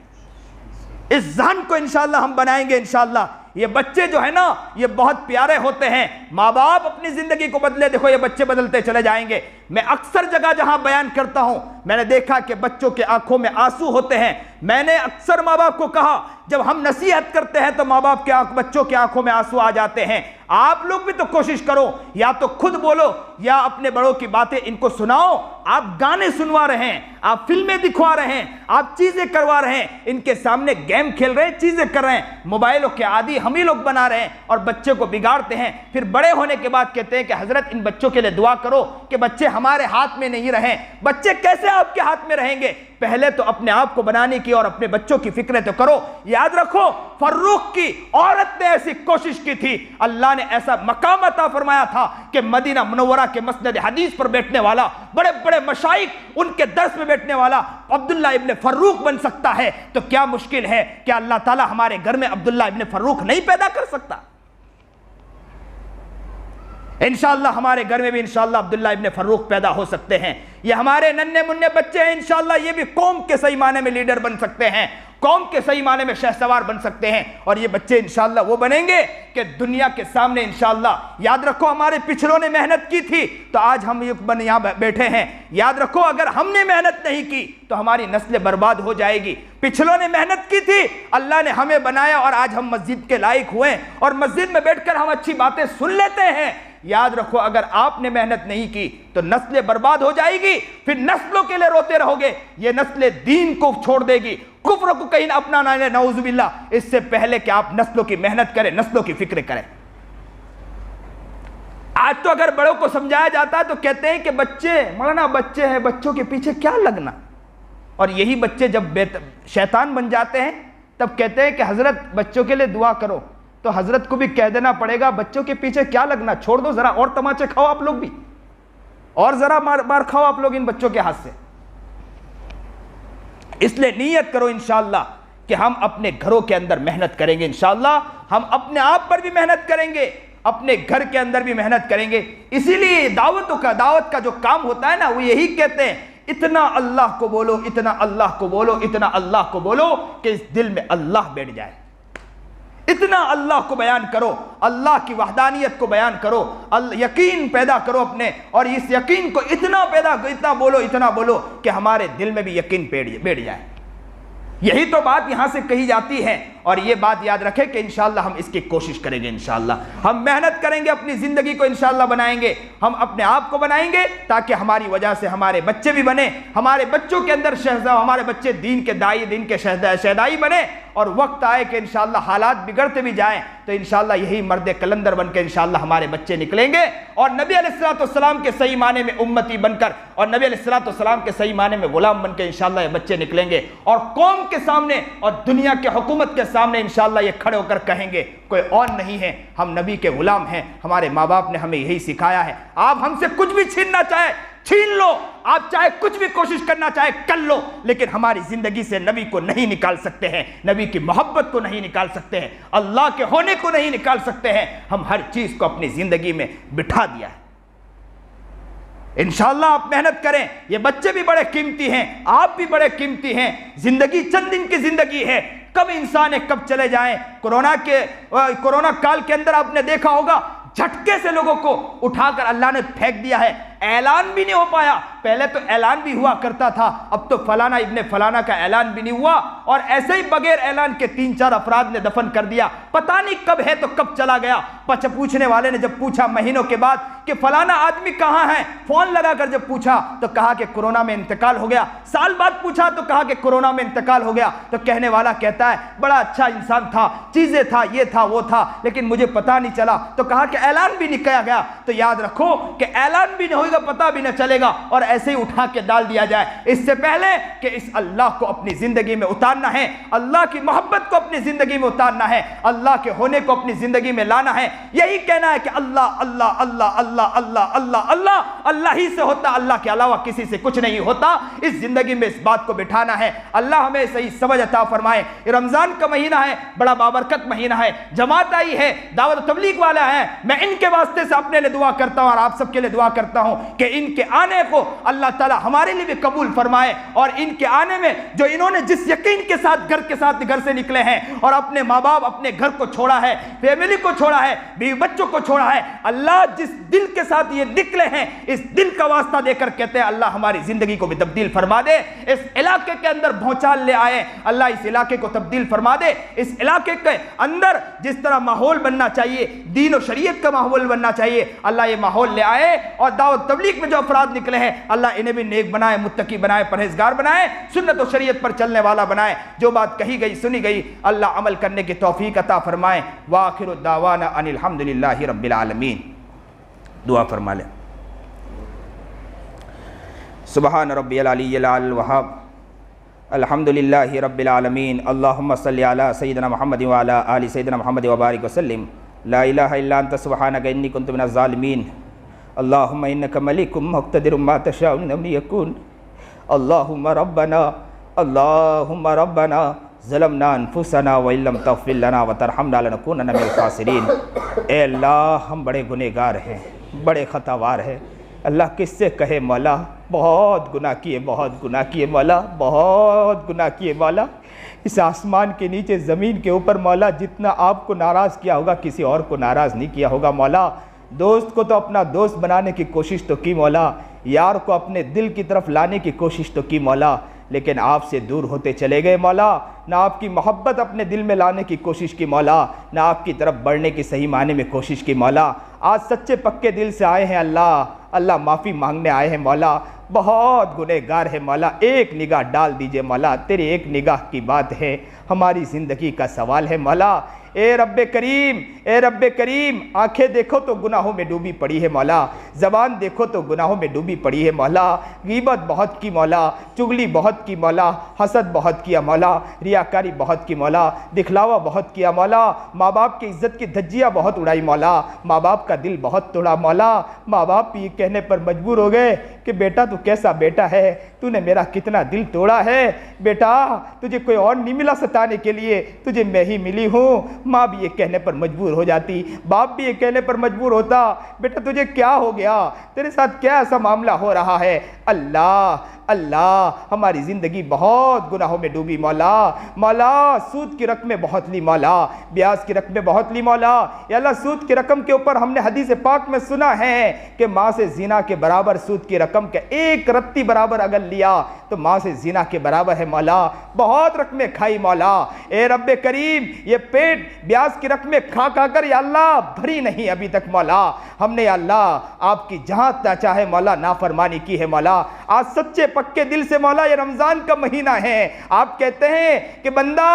इस ज़हन को इंशाअल्लाह हम बनाएंगे। इंशाअल्लाह ये बच्चे जो है ना ये बहुत प्यारे होते हैं। माँ बाप अपनी जिंदगी को बदले, देखो ये बच्चे बदलते चले जाएंगे। मैं अक्सर जगह जहां बयान करता हूं, मैंने देखा कि बच्चों के आंखों में आंसू होते हैं। मैंने अक्सर माँ बाप को कहा, जब हम नसीहत करते हैं तो माँ बाप के बच्चों की आंखों में आंसू आ जाते हैं। आप लोग भी तो कोशिश करो, या तो खुद बोलो या अपने बड़ों की बातें इनको सुनाओ। आप गाने सुनवा रहे हैं, आप फिल्में दिखवा रहे हैं, आप चीजें करवा रहे हैं, इनके सामने गेम खेल रहे हैं, चीजें कर रहे हैं, मोबाइलों के आदी हम ही लोग बना रहे हैं और बच्चे को बिगाड़ते हैं। फिर बड़े होने के बाद कहते हैं कि हजरत इन बच्चों के लिए दुआ करो कि बच्चे हमारे हाथ में नहीं रहें। बच्चे कैसे आपके हाथ में रहेंगे? पहले तो अपने आप को बनाने की और अपने बच्चों की फिक्र तो करो। याद रखो, फर्रुख की औरत ने ऐसी कोशिश की थी, अल्लाह ने ऐसा मकाम अता फरमाया था कि मदीना मुनव्वरा के मस्जिद हदीस पर बैठने वाला, बड़े बड़े मशाइख उनके दर्स में बैठने वाला अब्दुल्ला इब्ने फर्रुख बन सकता है, तो क्या मुश्किल है कि अल्लाह ताला हमारे घर में अब्दुल्ला इब्ने फर्रुख नहीं पैदा कर सकता? इंशाअल्लाह हमारे घर में भी इंशाअल्लाह अब्दुल्ला इब्ने फर्रुख पैदा हो सकते हैं। ये हमारे नन्हे मुन्ने बच्चे हैं, इंशाअल्लाह ये भी कौम के सही माने में लीडर बन सकते हैं, कौम के सही माने में शहसवार बन सकते हैं। और ये बच्चे इंशाअल्लाह वो बनेंगे कि दुनिया के सामने इंशाअल्लाह, याद रखो हमारे पिछलों ने मेहनत की थी तो आज हम यहाँ बैठे हैं। याद रखो, अगर हमने मेहनत नहीं की तो हमारी नस्लें बर्बाद हो जाएगी। पिछलों ने मेहनत की थी, अल्लाह ने हमें बनाया और आज हम मस्जिद के लायक हुए और मस्जिद में बैठकर हम अच्छी बातें सुन लेते हैं। याद रखो, अगर आपने मेहनत नहीं की तो नस्लें बर्बाद हो जाएगी, फिर नस्लों के लिए रोते रहोगे। ये नस्लें दीन को छोड़ देगी, कुफ्र को कहीं अपनाना है, नऊजुबिल्लाह। इससे पहले कि आप नस्लों की मेहनत करें, नस्लों की फिक्र करें। आज तो अगर बड़ों को समझाया जाता है तो कहते हैं कि बच्चे, मौलाना बच्चे हैं, बच्चों के पीछे क्या लगना। और यही बच्चे जब शैतान बन जाते हैं तब कहते हैं कि हजरत बच्चों के लिए दुआ करो, तो हजरत को भी कह देना पड़ेगा बच्चों के पीछे क्या लगना, छोड़ दो जरा, और तमाचे खाओ आप लोग भी, और जरा मार खाओ आप लोग इन बच्चों के हाथ से। इसलिए नीयत करो इंशाअल्लाह कि हम अपने घरों के अंदर मेहनत करेंगे, इंशाअल्लाह हम अपने आप पर भी मेहनत करेंगे, अपने घर के अंदर भी मेहनत करेंगे। इसीलिए दावत का जो काम होता है ना, वो यही कहते हैं, इतना अल्लाह को बोलो, इतना अल्लाह को बोलो, इतना अल्लाह को बोलो कि इस दिल में अल्लाह बैठ जाए। इतना अल्लाह को बयान करो, अल्लाह की वहदानियत को बयान करो, यकीन पैदा करो अपने, और इस यकीन को इतना बोलो कि हमारे दिल में भी यकीन बैठ जाए। यही तो बात यहां से कही जाती है। और ये बात याद रखें कि इंशाअल्लाह हम इसकी कोशिश करेंगे, इंशाअल्लाह हम मेहनत करेंगे, अपनी जिंदगी को इंशाअल्लाह बनाएंगे, हम अपने आप को बनाएंगे ताकि हमारी वजह से हमारे बच्चे भी बने, हमारे बच्चों के अंदर हमारे बच्चे दीन के दाई, दीन के शहदाई बने। और वक्त आए कि इंशाअल्लाह हालात बिगड़ते भी जाएं तो इंशाअल्लाह यही मर्द कलंदर बनकर इंशाअल्लाह हमारे बच्चे निकलेंगे और नबी अलैहिस्सलाम के सही माने में उम्मती बनकर और नबी अलैहिस्सलाम के सही माने में गुलाम बनकर इंशाअल्लाह ये बच्चे निकलेंगे और कौम के सामने और दुनिया के हुकूमत के सामने इंशाअल्लाह ये खड़े होकर कहेंगे कोई और नहीं है, हम नबी के गुलाम हैं, हमारे माँ बाप ने हमें यही सिखाया है। आप हमसे कुछ भी छीनना चाहे छीन लो, आप चाहे कुछ भी कोशिश करना चाहे कर लो, लेकिन हमारी जिंदगी से नबी को नहीं निकाल सकते हैं, नबी की मोहब्बत को नहीं निकाल सकते हैं, अल्लाह के होने को नहीं निकाल सकते हैं। हम हर चीज को अपनी जिंदगी में बिठा दिया है। इंशाअल्लाह आप मेहनत करें, ये बच्चे भी बड़े कीमती हैं, आप भी बड़े कीमती हैं। जिंदगी चंद दिन की जिंदगी है, कब इंसान है कब चले जाएं। कोरोना काल के अंदर आपने देखा होगा झटके से लोगों को उठाकर अल्लाह ने फेंक दिया है, ऐलान भी नहीं हो पाया। पहले तो ऐलान भी हुआ करता था, अब तो फलाना इब्ने फलाना का ऐलान भी नहीं हुआ और ऐसे ही बगैर ऐलान के 3-4 अफराद ने दफन कर दिया। पता नहीं कब है तो कब चला गया। पूछने वाले ने जब पूछा महीनों के बाद कि फलाना आदमी कहाँ है, फोन लगाकर जब पूछा तो कहा कि कोरोना में इंतकाल हो गया। साल बाद पूछा तो कहा कि कोरोना में इंतकाल हो गया। तो कहने वाला कहता है बड़ा अच्छा इंसान था, चीजें था, ये था वो था, लेकिन मुझे पता नहीं चला। तो कहा कि ऐलान भी नहीं किया गया। तो याद रखो कि ऐलान भी नहीं होगा, पता भी न चलेगा और ऐसे ही उठा के डाल दिया जाए। इससे पहले कि इस अल्लाह को अपनी जिंदगी में उतारना है, अल्लाह की मोहब्बत को अपनी जिंदगी में उतारना है, अल्लाह के होने को अपनी जिंदगी में लाना है। यही कहना है कि अल्लाह अल्लाह अल्लाह अल्लाह अल्लाह अल्लाह अल्लाह अल्लाह ही से होता, अल्लाह के अलावा किसी से कुछ नहीं होता। इस जिंदगी में इस बात को बिठाना है। अल्लाह हमें सही समझ अता फरमाए। रमजान का महीना है, बड़ा बाबरकत महीना है, जमात आई है, दावत तबलीग वाला है। मैं इनके वास्ते से अपने लिए दुआ करता हूं और आप सबके लिए दुआ करता हूं कि इनके आने को अल्लाह ताला हमारे लिए भी कबूल फरमाए, और इनके आने में जो इन्होंने जिस यकीन के साथ घर से निकले हैं और अपने माँ बाप अपने घर को छोड़ा है, फैमिली को छोड़ा है, बीवी बच्चों को छोड़ा है, अल्लाह जिस दिल के साथ ये निकले हैं इस दिल का वास्ता देकर कहते हैं अल्लाह हमारी जिंदगी को भी तब्दील फरमा दे। इस इलाके के अंदर भौचाल ले आए, अल्लाह इस इलाके को तब्दील फरमा दे। इस इलाके के अंदर जिस तरह माहौल बनना चाहिए, दीन और शरीयत का माहौल बनना चाहिए, अल्लाह ये माहौल ले आए। और दावत तबलीग में जो अफराद निकले हैं अल्लाह इन्हें भी नेक बनाए, मुत्तकी बनाए, परहेजगार बनाए, सुन्नत और शरीयत पर चलने वाला बनाए। जो बात कही गई सुनी गई अल्लाह अमल करने की तौफीक अता फरमाए। वाखिरु दावाना अनिल हम्दुलिल्लाहि रब्बिल आलमीन। दुआ फरमा ले। सुबहान रब्बियल अलिय्यिल वहाब अल्हम्दुलिल्लाहि रब्बिल आलमीन। अल्लाहुम्मा सल्लि अला सय्यिदिना मुहम्मद व अला आलि सय्यिदिना मुहम्मद व बारिक वसल्लिम। ला इलाहा इल्ला अंता सुब्हानका इन्नी कुन्तु मिनज़ ज़ालिमीन। अल्लाहुम्मा इन्नका मलिकुम मुक़्तदिरुम मा तशाउ lam yakun। अल्लाहुम्मा रब्बना ज़लमना अनफुसना व इल्लम तग़फ़िर लना व तरहमना लनकूनन्ना मिनल ख़ासिरीन। ए अल्लाह हम बड़े गुनहगार हैं, बड़े ख़तावार हैं। अल्लाह किससे कहे मौला, बहुत गुनाह किए, बहुत गुनाह किए मौला, बहुत गुनाह किए मौला। इस आसमान के नीचे ज़मीन के ऊपर मौला जितना आपको नाराज़ किया होगा किसी और को नाराज़ नहीं किया होगा मौला। दोस्त को तो अपना दोस्त बनाने की कोशिश तो की मौला, यार को अपने दिल की तरफ लाने की कोशिश तो की मौला, लेकिन आपसे दूर होते चले गए मौला। ना आपकी मोहब्बत अपने दिल में लाने की कोशिश की मौला, ना आपकी तरफ बढ़ने की सही माने में कोशिश की मौला। आज सच्चे पक्के दिल से आए हैं अल्लाह माफ़ी मांगने आए हैं मौला। बहुत गुनहगार है मौला, एक निगाह डाल दीजिए मौला। तेरी एक निगाह की बात है, हमारी ज़िंदगी का सवाल है मौला। ए रब्बे करीम, आंखें देखो तो गुनाहों में डूबी पड़ी है मौला, ज़बान देखो तो गुनाहों में डूबी पड़ी है मौला। गीबत बहुत की मौला, चुगली बहुत की मौला, हसद बहुत किया मौला, रियाकारी बहुत की मौला, दिखलावा बहुत किया मौला, माँ बाप की इज़्ज़त की धज्जियाँ बहुत उड़ाई मौला, माँ बाप का दिल बहुत तोड़ा मौला। माँ बाप ये कहने पर मजबूर हो गए कि बेटा तू कैसा बेटा है, तूने मेरा कितना दिल तोड़ा है। बेटा तुझे कोई और नहीं मिला सताने के लिए, तुझे मैं ही मिली हूँ। माँ भी ये कहने पर मजबूर हो जाती, बाप भी ये कहने पर मजबूर होता, बेटा तुझे क्या हो गया, तेरे साथ क्या ऐसा मामला हो रहा है। अल्लाह हमारी ज़िंदगी बहुत गुनाहों में डूबी मौला। सूद की रकमें बहुत ली मौला, ब्याज की रकमें बहुत ली मौला। या अल्लाह सूद की रकम के ऊपर हमने हदीस पाक में सुना है कि माँ से ज़िना के बराबर सूद की रकम के एक रत्ती बराबर अगर लिया तो माँ से ज़िना के बराबर है मौला। बहुत रकमें खाई मौला। ए रब्बे करीम, ये पेट ब्याज की रकमें खा कर या अल्लाह भरी नहीं अभी तक मौला। हमने या अल्लाह आपकी जहाँ चाहे मौला नाफरमानी की है मौला। आज सच्चे पक्के दिल से मौला, ये रमज़ान का महीना है, आप कहते हैं कि बंदा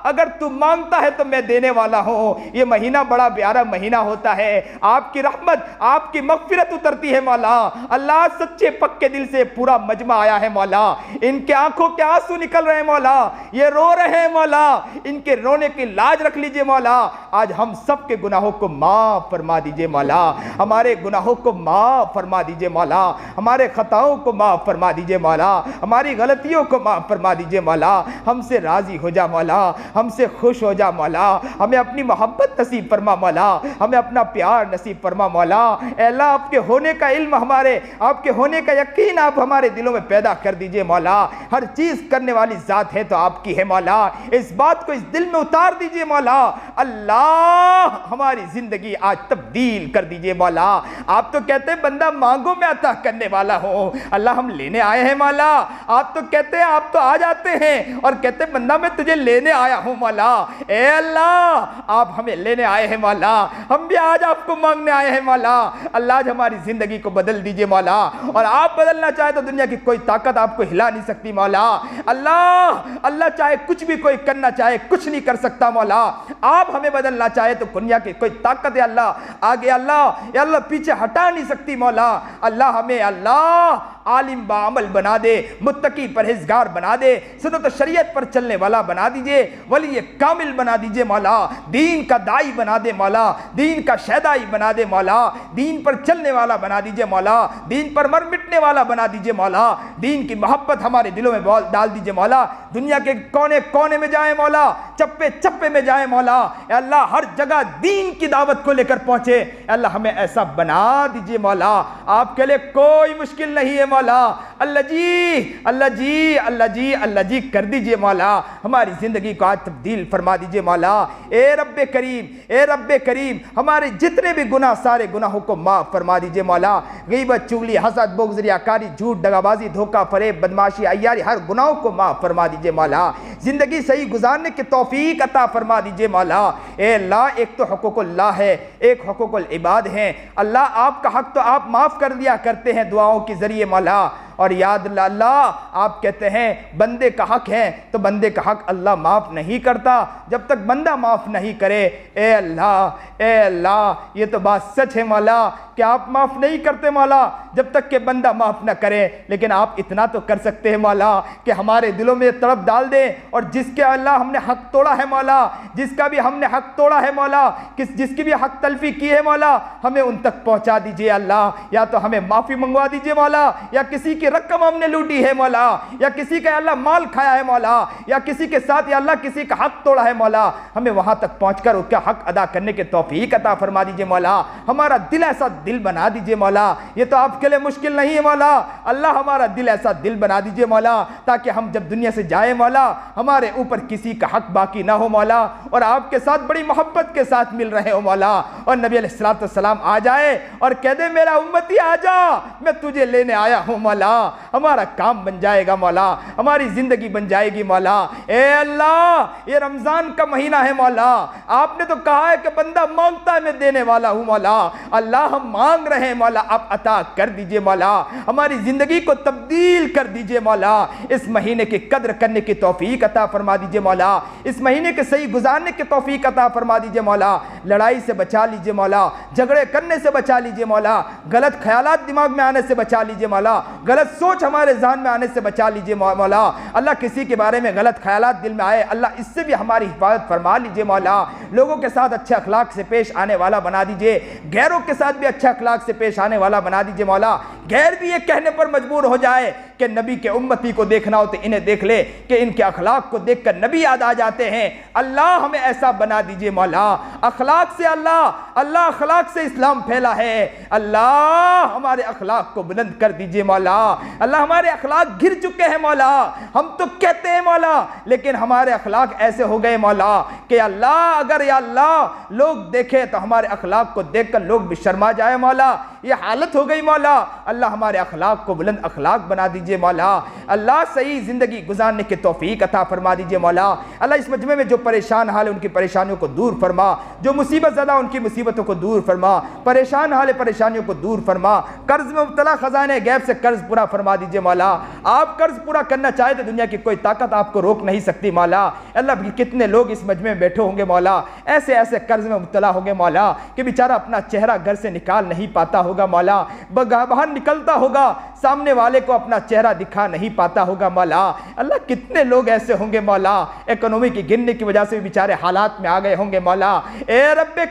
अगर तू मांगता है तो मैं देने वाला हूँ। ये महीना बड़ा प्यारा महीना होता है, आपकी रहमत आपकी मग़फ़िरत उतरती है मौला। अल्लाह सच्चे पक्के दिल से पूरा मजमा आया है मौला, इनके आंखों के आंसू निकल रहे हैं मौला, ये रो रहे हैं मौला, इनके रोने की लाज रख लीजिए मौला। आज हम सब के गुनाहों को माफ़ फरमा दीजिए मौला, हमारे गुनाहों को माफ़ फरमा दीजिए मौला, हमारे खताओं को माफ़ फरमा दीजिए मौला, हमारी गलतियों को माफ़ फरमा दीजिए मौला। हमसे राज़ी हो जा मौला, हमसे खुश हो जा मौला, हमें अपनी मोहब्बत नसीब फरमा मौला, हमें अपना प्यार नसीब फरमा मौला। अल्लाह आपके होने का इल्म, हमारे आपके होने का यकीन आप हमारे दिलों में पैदा कर दीजिए मौला। हर चीज़ करने वाली ज़ात है तो आपकी है मौला, इस बात को इस दिल में उतार दीजिए मौला। अल्लाह हमारी ज़िंदगी आज तब्दील कर दीजिए मौला। आप तो कहते हैं बंदा मांगो मैं अता करने वाला हूँ, अल्लाह हम लेने आए हैं मौला। आप तो कहते हैं, आप तो आ जाते हैं और कहते हैं बंदा मैं तुझे लेने आया हूँ मौला। ए अल्लाह आप हमें लेने आए हैं मौला, हम भी आज आपको मांगने आए हैं मौला। अल्लाह आज हमारी ज़िंदगी को बदल दीजिए मौला, और आप बदलना चाहे तो दुनिया की कोई ताकत आपको हिला नहीं सकती मौला। अल्लाह चाहे कुछ भी कोई करना चाहे कुछ नहीं कर सकता मौला। आप हमें बदलना चाहे तो दुनिया की कोई ताकत है अल्लाह आगे अल्लाह पीछे हटा नहीं सकती मौला। अल्लाह हमें अल्लाह आलिम बाअमल बना दे, मुत्तकी परहेजगार बना दे, सुन्नत शरीयत पर चलने वाला बना दीजिए, वली कामिल बना दीजिए मौला, दीन का दाई बना दे मौला, दीन का शहदाई बना दे मौला, दीन पर चलने वाला बना दीजिए मौला, दीन पर मर मिटने वाला बना दीजिए मौला, दीन की मोहब्बत हमारे दिलों में डाल दीजिए मौला, दुनिया के कोने कोने में जाए मौला, चप्पे चप्पे में जाए मौला, अल्लाह हर जगह दीन की दावत को लेकर पहुंचे, अल्लाह हमें ऐसा बना दीजिए मौला, आपके लिए कोई मुश्किल नहीं है मौला, अल्लाह जी अल्लाह जी अल्लाह जी अल्लाह जी कर दीजिए मौला, हमारी जिंदगी को आज तब्दील फरमा दीजिए मौला, ए रब्बे करीम हमारे जितने भी गुनाह सारे गुनाहों को माफ फरमा दीजिए मौला, गीबत चुगली हसद बुग़्ज़ रियाकारी झूठ दगाबाजी धोखा फरेब बदमाशी अय्यारी हर गुनाहों को माफ फरमा दीजिए मौला, जिंदगी सही गुजारने की तौफीक अता फरमा दीजिए मौला। ए अल्लाह एक तो हुकूकुल्लाह है, एक हुकूकुल इबाद है, अल्लाह आपका हक तो आप माफ कर दिया करते हैं दुआओं के जरिए मौला, और याद अल्लाह आप कहते हैं बंदे का हक है तो बंदे का हक अल्लाह माफ़ नहीं करता जब तक बंदा माफ़ नहीं करे। ए अल्लाह ये तो बात सच है मौला कि आप माफ़ नहीं करते मौला जब तक कि बंदा माफ़ ना करे, लेकिन आप इतना तो कर सकते हैं मौला कि हमारे दिलों में तड़प डाल दें, और जिसके अल्लाह हमने हक तोड़ा है मौला, जिसका भी हमने हक तोड़ा है मौला, जिसकी भी हक तलफी की है मौला, हमें उन तक पहुँचा दीजिए अल्लाह, या तो हमें माफ़ी मंगवा दीजिए मौला, या किसी की रकम हमने लूटी है मौला, या किसी का अल्लाह माल खाया है मौला, या किसी के साथ या अल्लाह किसी का हक तोड़ा है मौला, हमें वहां तक पहुंचकर उसका हक अदा करने के तौफीक अता फरमा दीजिए मौला, हमारा दिल ऐसा दिल बना दीजिए मौला, ये तो आपके लिए मुश्किल नहीं है मौला, अल्लाह हमारा दिल ऐसा दिल बना दीजिए मौला ताकि हम जब दुनिया से जाए मौला हमारे ऊपर किसी का हक बाकी ना हो मौला, और आपके साथ बड़ी मोहब्बत के साथ मिल रहे हो मौला, और नबी अलैहिस्सलाम आ जाए और कह दे मेरा उम्मती आ जा मैं तुझे लेने आया हूं मौला, हमारा काम बन जाएगा मौला, हमारी जिंदगी बन जाएगी मौला। ए अल्लाह ये रमजान का महीना है मौला, आपने तो कहा है कि बंदा मांगता है मैं देने वाला हूं मौला, अल्लाह हम मांग रहे हैं मौला आप अता कर दीजिए मौला, हमारी जिंदगी को तब्दील कर दीजिए मौला, इस महीने की कद्र करने की तौफीक अता फरमा दीजिए मौला, इस महीने के सही गुजारने की तौफीक अता फरमा दीजिए मौला, लड़ाई से बचा लीजिए मौला, झगड़े करने से बचा लीजिए मौला, गलत ख्यालात दिमाग में आने से बचा लीजिए मौला, गलत सोच हमारे ज़हन में आने से बचा लीजिए मौला, अल्लाह किसी के बारे में गलत ख्यालात दिल में आए अल्लाह इससे भी हमारी हिफाजत फरमा लीजिए मौला, लोगों के साथ अच्छे अखलाक से पेश आने वाला बना दीजिए, गैरों के साथ भी अच्छे अखलाक से पेश आने वाला बना दीजिए मौला, गैर भी ये कहने पर मजबूर हो जाए कि नबी के उम्मती को देखना हो तो इन्हें देख ले कि इनके अखलाक को देखकर नबी याद आ जाते हैं, अल्लाह हमें ऐसा बना दीजिए मौला, अखलाक से अल्लाह अखलाक से इस्लाम फैला है, अल्लाह हमारे अखलाक को बुलंद कर दीजिए मौला, अल्लाह हमारे अखलाक गिर चुके हैं मौला, हम तो कहते हैं मौला लेकिन हमारे अखलाक ऐसे हो गए मौला कि अल्लाह अगर या अल्लाह लोग देखे तो हमारे अखलाक को देखकर लोग भी शर्मा जाए मौला, ये हालत हो गई मौला, अल्लाह हमारे अखलाक को बुलंद अखलाक बना दीजिए मौला, अल्लाह सही जिंदगी गुजारने की तौफीक अता फरमा दीजिए मौला, अल्लाह इस मजमे में जो परेशान हाल है उनकी परेशानियों को दूर फरमा, जो मुसीबत ज़दा उनकी मुसीबतों को दूर फरमा, परेशान हाल परेशानियों को दूर फरमा, कर्ज में मुब्तला खजाने गैब से कर्ज पूरा फरमा दीजिए मौला, आप कर्ज पूरा करना चाहे तो दुनिया की कोई ताकत आपको रोक नहीं सकती मौला, अल्लाह कितने लोग इस मजमे में बैठे होंगे मौला, ऐसे ऐसे कर्ज में मुब्तला होंगे मौला कि बेचारा अपना चेहरा घर से निकाल नहीं पाता होगा मौला, बाहर निकलता होगा सामने वाले को अपना चेहरा दिखा नहीं पाता होगा मौला, अल्लाह कितने लोग ऐसे होंगे मौला इकोनॉमी की गिरने की वजह से बेचारे हालात में आ गए होंगे मौला, ए रब्बे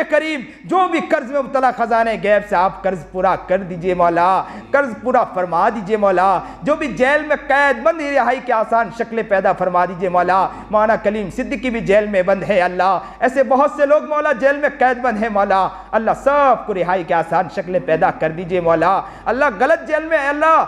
करीम जो भी कर्ज में मुब्तला खजाने गैब से आप कर्ज पूरा कर दीजिए मौला, कर्ज पूरा फरमा दीजिए मौला, जो भी जेल में कैद बंद रिहाई की आसान शक्लें पैदा फरमा दीजिए मौला, मौलाना कलीम सिद्दीकी भी जेल में बंद है अल्लाह, ऐसे बहुत से लोग मौला जेल में कैद बंद है मौला, अल्लाह सबको रिहाई की आसान शक्लें पैदा कर दीजिए मौला, अल्लाह गलत जेल में अल्लाह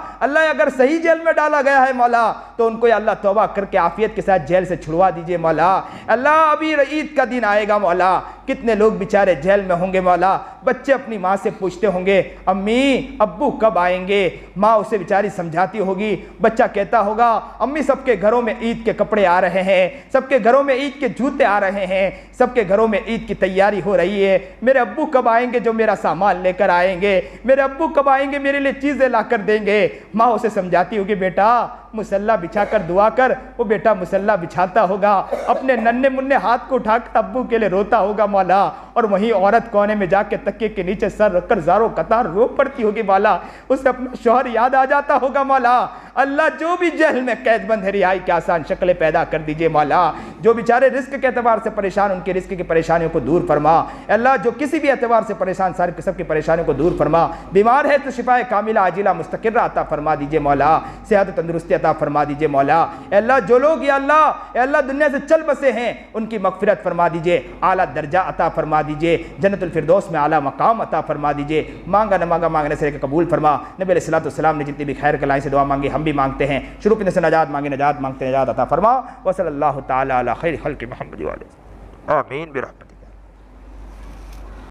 अगर सही जेल में डाला गया है मौला तो उनको अल्लाह तौबा करके आफियत के साथ जेल से छुड़वा दीजिए मौला, अल्लाह अभी ईद का दिन आएगा मौला, कितने लोग बेचारे जेल में होंगे मौला, बच्चे अपनी माँ से पूछते होंगे अम्मी अब्बू कब आएंगे, माँ उसे बेचारी समझाती होगी, बच्चा कहता होगा अम्मी सबके घरों में ईद के कपड़े आ रहे हैं, सबके घरों में ईद के जूते आ रहे हैं, सबके घरों में ईद की तैयारी हो रही है, मेरे अब्बू कब आएंगे जो मेरा सामान लेकर आएंगे, मेरे अब्बू कब आएंगे मेरे लिए चीज़ें ला कर देंगे, माँ उसे समझाती होगी बेटा मुसल्ला बिछा कर दुआ कर। वो बेटा मुसल्ला बिछाता होगा, अपने नन्हे मुन्ने हाथ को उठाकर अब्बू के लिए रोता होगा मौला, और वहीं औरत कोने में जाके तकिए के नीचे सर रखकर ज़ारो कतार रो पड़ती होगी मौला। उसे अपना शौहर याद आ जाता होगा मौला। अल्लाह जो भी जहल में कैदबंद है, रिहाई की आसान शक्लें पैदा कर दीजिए मौला। जो बेचारे रिस्क के एतबार से परेशान, उनके रिस्क की परेशानियों को दूर फरमा। अल्लाह जो किसी भी एतबार से परेशान, सारी किस्म की परेशानियों को दूर फरमा। बीमार है तो शिफाए कामिला आजिला मुस्तकिर्रा अता फरमा दीजिए मौला। सेहत तंदुरुस्ती अता फरमा दीजिए मौला। अल्लाह जो लोग या अल्लाह दुनिया से चल बसे हैं, उनकी मगफिरत फरमा दीजिए, आला दर्जा अता फरमा दीजिए, जन्नतुल फिरदौस में आला मकाम अता फरमा दीजिए। मांगा न मांगा मांगने से कबूल फरमा। नबी अलैहिस्सलातु वस्सलाम ने जितनी भी खैर कलाई से दुआ मांगी, हम भी मांगते हैं। शुरू से नजात मांगे, नजात मांगते नजात अता फरमा। व सल्लल्लाहु तआला अला खैर खल्क़ि मुहम्मद व आलिहि आमीन बिरहमतिक।